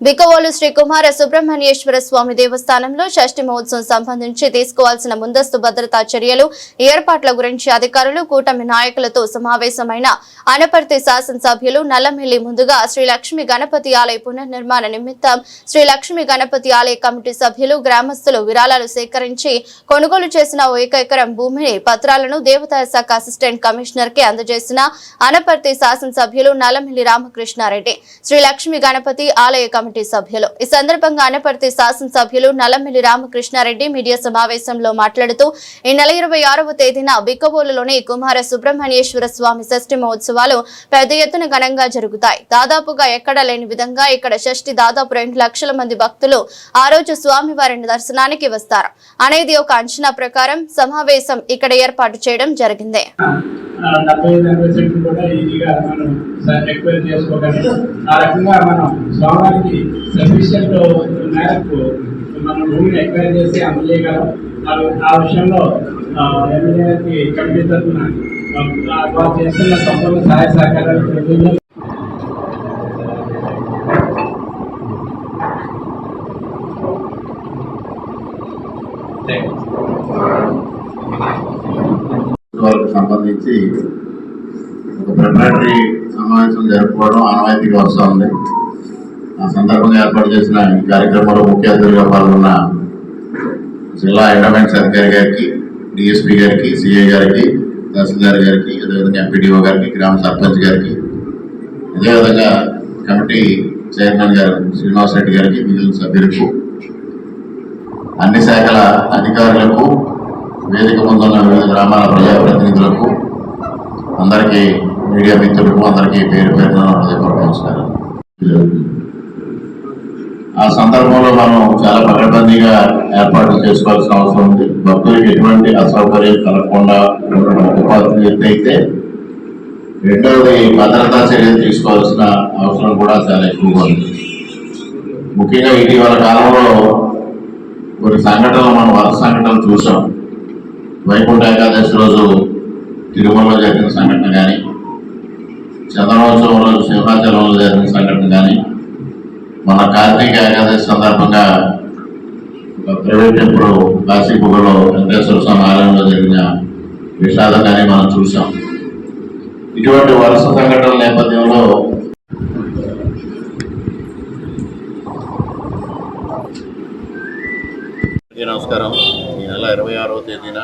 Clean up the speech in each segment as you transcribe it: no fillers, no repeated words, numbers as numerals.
బికవోలు శ్రీ కుమార సుబ్రహ్మణ్యేశ్వర స్వామి దేవస్థానంలో షష్ఠి మహోత్సవం సంబంధించి తీసుకోవాల్సిన ముందస్తు భద్రతా చర్యలు ఏర్పాట్ల గురించి అధికారులు కూటమి నాయకులతో సమావేశమైన అనపర్తి శాసనసభ్యులు నల్లమిల్లి ముందుగా శ్రీ లక్ష్మీ గణపతి ఆలయ పునర్నిర్మాణ నిమిత్తం శ్రీ లక్ష్మీ గణపతి ఆలయ కమిటీ సభ్యులు గ్రామస్తులు విరాళాలు సేకరించి కొనుగోలు చేసిన 1 ఎకరం భూమిని పత్రాలను దేవాదాయ శాఖ అసిస్టెంట్ కమిషనర్ కి అందజేసిన అనపర్తి శాసనసభ్యులు నల్లమిల్లి రామకృష్ణారెడ్డి శ్రీ లక్ష్మీ గణపతి ఆలయ కమిటీ సభ్యులు ఈ సందర్భంగా అనపర్తి శాసనసభ్యులు నల్లమిల్లి రామకృష్ణారెడ్డి మీడియా సమావేశంలో మాట్లాడుతూ ఈ నెల 26వ తేదీన బికవోలులోని కుమార సుబ్రహ్మణ్యేశ్వర స్వామి షష్ఠి మహోత్సవాలు పెద్ద ఎత్తున ఘనంగా జరుగుతాయి. దాదాపుగా ఎక్కడా లేని విధంగా ఇక్కడ షష్ఠి దాదాపు 2 లక్షల మంది భక్తులు ఆ రోజు స్వామివారిని దర్శనానికి వస్తారు అనేది ఒక అంచనా ప్రకారం సమావేశం ఇక్కడ ఏర్పాటు చేయడం జరిగింది. 75% కూడా ఈజీగా మనం ఎక్వైర్ చేసుకోగలం. ఆ రకంగా మనం స్వామివారికి సఫిషియంట్ మేరకు మనం భూమిని ఎక్వైర్ చేసి అందజేయగలం. ఆ విషయంలో ఎమ్మెల్యేకి కమిటీ తరఫున వారు చేస్తున్న సంపూర్ణ సహాయ సహకారాలు సంబంధించి ఒక ప్రిపరేటరీ సమావేశం జరుపుకోవడం ఆనవాయితీగా వస్తుంది. ఆ సందర్భంగా ఏర్పాటు చేసిన ఈ కార్యక్రమంలో ముఖ్య అతిథులుగా పాల్గొన్న జిల్లా ఎండోమెంట్స్ అధికారి గారికి, డిఎస్పీ గారికి, సిఐ గారికి, తహసీల్దార్ గారికి, అదేవిధంగా ఎంపీడీఓ గారికి, గ్రామ సర్పంచ్ గారికి, అదేవిధంగా కమిటీ చైర్మన్ గారు శ్రీనివాస్ రెడ్డి గారికి, మిగిలిన సభ్యులకు, అన్ని శాఖల అధికారులకు, వేదిక ముందున్న వివిధ గ్రామాల ప్రజాప్రతినిధులకు, అందరికీ మీడియా మిత్రులకు అందరికీ పేరు పేరున హృదయపూర్వక నమస్కారం. ఆ సందర్భంలో మనం చాలా పకడ్బందీగా ఏర్పాట్లు చేసుకోవాల్సిన అవసరం ఉంది. భక్తులకు ఎటువంటి అసౌకర్యం కలగకుండా ఉండడం ఉపాధి అయితే, రెండవది భద్రతా చర్యలు తీసుకోవాల్సిన అవసరం కూడా చాలా ఎక్కువగా ఉంది. ముఖ్యంగా ఇటీవల కాలంలో కొన్ని సంఘటనలు మనం వరుస సంఘటనలు చూసాం. వైకుంఠ ఏకాదశి రోజు తిరుమలలో జరిగిన సంఘటన కానీ, చంద్రోత్సవం రోజు సింహాచలంలో జరిగిన సంఘటన కానీ, మన కార్తీక ఏకాదశి సందర్భంగా ప్రైవేట్ టెంపుల్ కాశీపుగలో వెంకటేశ్వర స్వామి ఆలయంలో జరిగిన విషాదం కానీ మనం చూసాం. ఇటువంటి వరుస సంఘటనల నేపథ్యంలో నమస్కారం. ఈ నెల 26వ తేదీన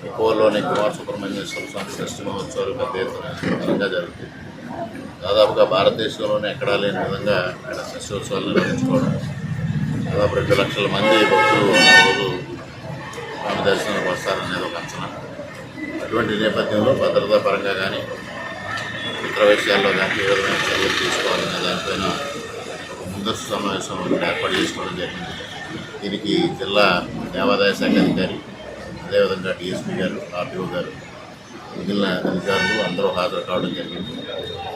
బికవోలులోని కుమార సుబ్రహ్మణ్యేశ్వర స్వామి షష్ఠి మహోత్సవాలు పెద్ద ఎత్తున ఘనంగా జరుగుతుంది. దాదాపుగా భారతదేశంలోనే ఎక్కడా లేని విధంగా ఇక్కడ షష్ఠోత్సవాలు నిర్వహించుకోవడం, దాదాపు 2 లక్షల మంది భక్తులు రోజు స్వామి దర్శనానికి వస్తారనేది ఒక అంచనా. అటువంటి నేపథ్యంలో భద్రతా పరంగా కానీ, ఇతర విషయాల్లో కానీ ఏ విధమైన చర్యలు తీసుకోవాలనే దానిపైన ఒక ముందస్తు సమావేశం ఏర్పాటు చేసుకోవడం జరిగింది. దీనికి జిల్లా దేవాదాయ శాఖ అధికారి, అదేవిధంగా డిఎస్పీ గారు, ఆర్టీఓ గారు, మిగిలిన అధికారులు అందరూ హాజరు కావడం జరిగింది.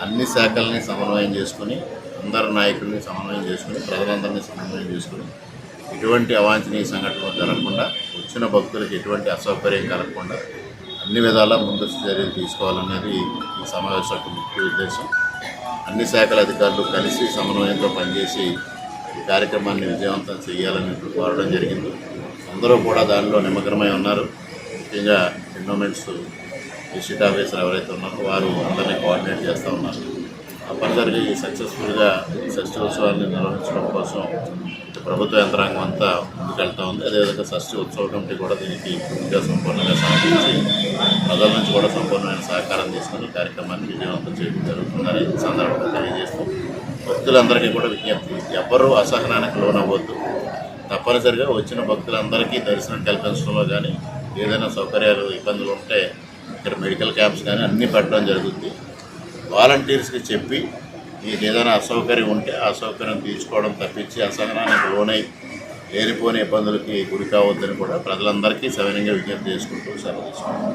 అన్ని శాఖల్ని సమన్వయం చేసుకుని, అందరి నాయకుల్ని సమన్వయం చేసుకుని, ప్రజలందరినీ సమన్వయం చేసుకుని, ఎటువంటి అవాంఛనీయ సంఘటనలు జరగకుండా, వచ్చిన భక్తులకు ఎటువంటి అసౌకర్యం కలగకుండా అన్ని విధాలా ముందస్తు చర్యలు తీసుకోవాలనేది ఈ సమావేశం యొక్క ముఖ్య ఉద్దేశం. అన్ని శాఖల అధికారులు కలిసి సమన్వయంతో పనిచేసి ఈ కార్యక్రమాన్ని విజయవంతం చేయాలని కోరడం జరిగింది. అందరూ కూడా దానిలో నిమగ్నమై ఉన్నారు. ముఖ్యంగా ఎండోమెంట్స్ డిస్ట్రిక్ట్ ఆఫీసర్ ఎవరైతే ఉన్నారో వారు అందరినీ కోఆర్డినేట్ చేస్తూ ఉన్నారు. తప్పనిసరిగా ఈ సక్సెస్ఫుల్గా షష్ఠి ఉత్సవాన్ని నిర్వహించడం కోసం ప్రభుత్వ యంత్రాంగం అంతా ముందుకెళ్తూ ఉంది. అదేవిధంగా షష్ఠి ఉత్సవ కమిటీ కూడా దీనికి పూర్తిగా సంపూర్ణంగా సహకరించి ప్రజల నుంచి కూడా సంపూర్ణమైన సహకారం తీసుకుని ఈ కార్యక్రమాన్ని విజయవంతం చేయడం జరుగుతుందని సందర్భంగా తెలియజేస్తూ, భక్తులందరికీ కూడా విజ్ఞప్తి, ఎవ్వరూ అసహనానికి లోనవ్వద్దు. తప్పనిసరిగా వచ్చిన భక్తులందరికీ దర్శనం కల్పించడంలో కానీ, ఏదైనా సౌకర్యాలు ఇబ్బందులు ఉంటే ఇక్కడ మెడికల్ క్యాంప్స్ కానీ అన్నీ పెట్టడం జరుగుతుంది. వాలంటీర్స్కి చెప్పి మీకు ఏదైనా అసౌకర్యం ఉంటే ఆ అసౌకర్యం తీర్చుకోవడం తప్పించి అసహనానికి లోనై లేనిపోని ఇబ్బందులకి గురి కావద్దని కూడా ప్రజలందరికీ సవినయంగా విజ్ఞప్తి చేసుకుంటూ సెలవు తీసుకుంటాం.